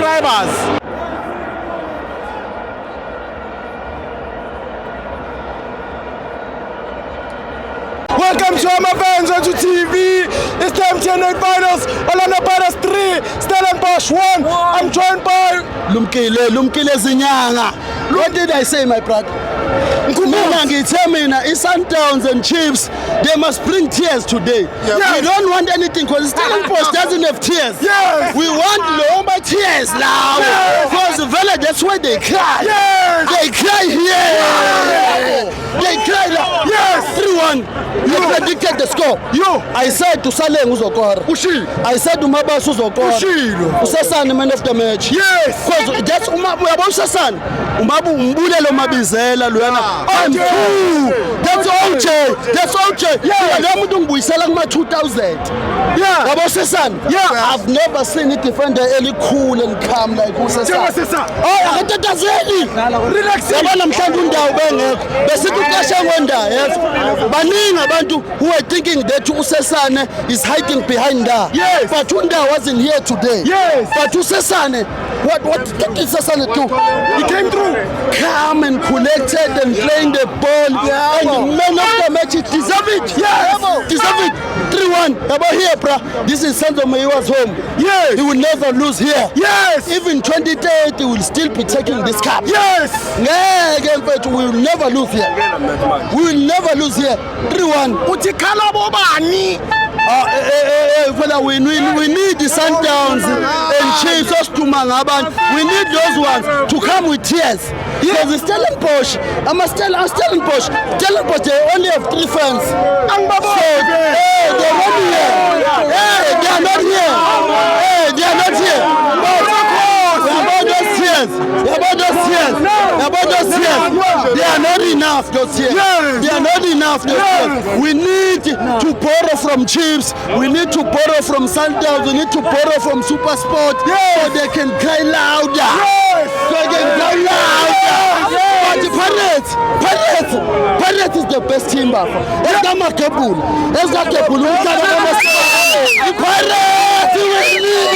subscribers. Welcome to Amavens on TV. It's time TN8 Finals. Orlando Pirates 3, Stellenbosch 1. I'm joined by Lumkile Zinyanga. What did I say, my brother? Mina, Sundowns and Chiefs, they must bring tears today. Yes. We don't want anything because Stellenbosch doesn't have tears. Yes. We want Lomba tears now. Yes. Because the village, that's where they cry. Yes. They cry here. Yes. They cry now. Yes. 3-1. You predicted the score. I said to Saleng Uzokora. I said to Mabas Uzokora. Usasan, man of the match. Yes. Because that's Usasan. Umabu Mbulelo Mabizela Luana. I'm true. That's OJ. That's OJ. Yeah. We sell 2000. Yeah. Usasan. Yeah. I've never seen it defend really cool and calm like Usasan. Oh, I got relax. Who are thinking that Usesane is hiding behind her. Yes. But Unda wasn't here today. Yes. But Usesane, what did Usesane do? He came through. Calm and collected and playing the ball. Yeah, and man of the match, it deserve it. Yes. Deserve it. 3-1. About here, bro. This is Santo Maiwa's home. Yes. He will never lose here. Yes. Even 2030, he will still be taking this cup. Yes. Yeah, again, but we will never lose here. We will never lose here. 3-1. We need the Sundowns and Chiefs to Mangaban. We need those ones to come with tears. Because the Stellenbosch, Stellenbosch, they only have 3 fans. They're not here. They are not here. They are not here. They are not enough, those tears. They are not enough, those tears. We need to borrow from Chiefs. We need to borrow from Sundowns. We need to borrow from Super Sport. So they can cry louder. So they can cry louder. But the Pirates is the best team. The Pirates will lead.